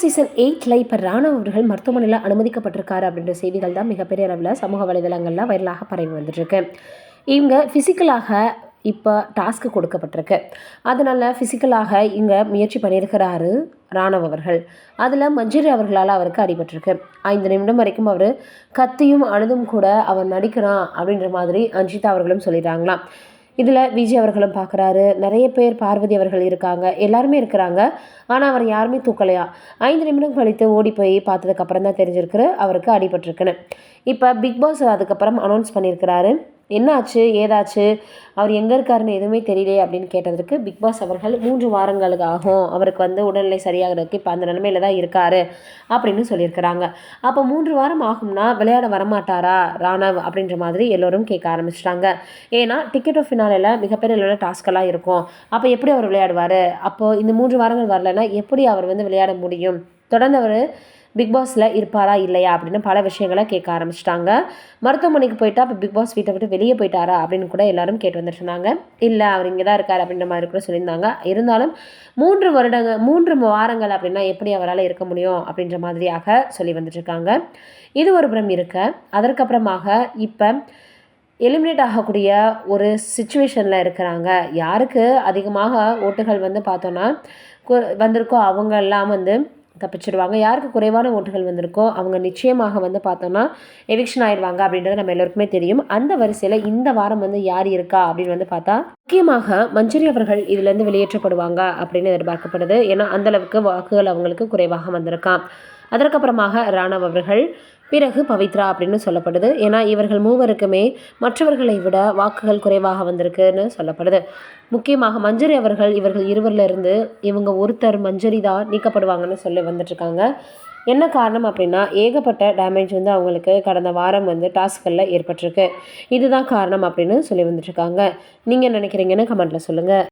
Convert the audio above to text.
Season 8ல் இப்போ ராணவ் அவர்கள் மருத்துவமனையில் அனுமதிக்கப்பட்டிருக்காரு அப்படின்ற செய்திகள் தான் மிகப்பெரிய அளவில் சமூக வலைதளங்களில் வைரலாக பரவி வந்துட்டுருக்கு. இவங்க ஃபிசிக்கலாக இப்போ டாஸ்க்கு கொடுக்கப்பட்டிருக்கு. அதனால் ஃபிசிக்கலாக இங்கே முயற்சி பண்ணியிருக்கிறாரு ராணவ் அவர்கள். அதில் மஞ்சரி அவர்களால் அவருக்கு அடிபட்டிருக்கு. 5 நிமிடம் வரைக்கும் அவர் கத்தியும் அழுதும் கூட அவர் நடிக்கிறான் அப்படின்ற மாதிரி அஞ்சிதா அவர்களும் சொல்லிடுறாங்களாம். இதில் விஜய் அவர்களும் பார்க்குறாரு, நிறைய பேர் பார்வதி அவர்கள் இருக்காங்க, எல்லாருமே இருக்கிறாங்க. ஆனால் அவர் யாருமே தூக்கலையா. 5 நிமிடம் கழித்து ஓடி போய் பார்த்ததுக்கப்புறம் தான் தெரிஞ்சிருக்கு அவருக்கு அடிபட்டிருக்குன்னு. இப்போ பிக் பாஸ் அதுக்கப்புறம் அனௌன்ஸ் பண்ணியிருக்கிறாரு. என்ன ஆச்சு, ஏதாச்சு, அவர் எங்கே இருக்காருன்னு எதுவுமே தெரியலையே அப்படின்னு கேட்டதற்கு பிக் பாஸ் அவர்கள் 3 வாரங்களுக்கு ஆகும், அவருக்கு உடல்நிலை சரியாகிறதுக்கு இப்போ அந்த நிலைமையில தான் இருக்காரு அப்படின்னு சொல்லியிருக்கிறாங்க. அப்போ 3 வாரம் ஆகும்னா விளையாட வரமாட்டாரா ராணவ் அப்படின்ற மாதிரி எல்லோரும் கேட்க ஆரம்பிச்சிட்டாங்க. ஏன்னா டிக்கெட் ஆஃப் ஃபினாலில் மிகப்பெரிய அளவில் டாஸ்கெல்லாம் இருக்கும். அப்போ எப்படி அவர் விளையாடுவார்? அப்போது இந்த 3 வாரங்கள் வரலைன்னா எப்படி அவர் விளையாட முடியும்? தொடர்ந்து அவர் பிக் பாஸில் இருப்பாரா இல்லையா அப்படின்னு பல விஷயங்களை கேட்க ஆரம்பிச்சிட்டாங்க. மருத்துவமனைக்கு போயிட்டா அப்போ பிக் பாஸ் வீட்டை விட்டு வெளியே போயிட்டாரா அப்படின்னு கூட எல்லாரும் கேட்டு வந்துட்டு இருந்தாங்க. இல்லை, அவர் இங்கே தான் இருக்கார் அப்படின்ற மாதிரி கூட சொல்லியிருந்தாங்க. இருந்தாலும் 3 வாரங்கள் அப்படின்னா எப்படி அவரால் இருக்க முடியும் அப்படின்ற மாதிரியாக சொல்லி வந்துட்டுருக்காங்க. இது ஒரு புறம் இருக்க, அதற்கப்புறமாக இப்போ எலிமினேட் ஆகக்கூடிய ஒரு சிச்சுவேஷனில் இருக்கிறாங்க. யாருக்கு அதிகமாக ஓட்டுகள் பார்த்தோன்னா வந்திருக்கோ அவங்கெல்லாம் தப்பிச்சிடுவாங்க. யாருக்கு குறைவான ஓட்டுகள் வந்திருக்கோ அவங்க நிச்சயமாக பார்த்தோன்னா எவிக்ஷன் ஆயிடுவாங்க அப்படின்றது நம்ம எல்லோருக்குமே தெரியும். அந்த வரிசையில் இந்த வாரம் யார் இருக்கா அப்படின்னு பார்த்தா முக்கியமாக மஞ்சரி அவர்கள் இதுலேருந்து வெளியேற்றப்படுவாங்க அப்படின்னு எதிர்பார்க்கப்படுது. ஏன்னா அந்தளவுக்கு வாக்குகள் அவங்களுக்கு குறைவாக வந்திருக்கான். அதற்கப்புறமாக ராணவ் அவர்கள், பிறகு பவித்ரா அப்படின்னு சொல்லப்படுது. ஏன்னா இவர்கள் மூவருக்குமே மற்றவர்களை விட வாக்குகள் குறைவாக வந்திருக்குன்னு சொல்லப்படுது. முக்கியமாக மஞ்சரி அவர்கள், இவர்கள் இருவரிலிருந்து இவங்க ஒருத்தர் மஞ்சரி தான் நீக்கப்படுவாங்கன்னு சொல்லி வந்துட்டுருக்காங்க. என்ன காரணம் அப்படின்னா ஏகப்பட்ட டேமேஜ் அவங்களுக்கு கடந்த வாரம் டாஸ்களில் ஏற்பட்டிருக்கு. இதுதான் காரணம் அப்படின்னு சொல்லி வந்துட்டுருக்காங்க. நீங்கள் நினைக்கிறீங்கன்னு கமெண்ட்டில் சொல்லுங்கள்.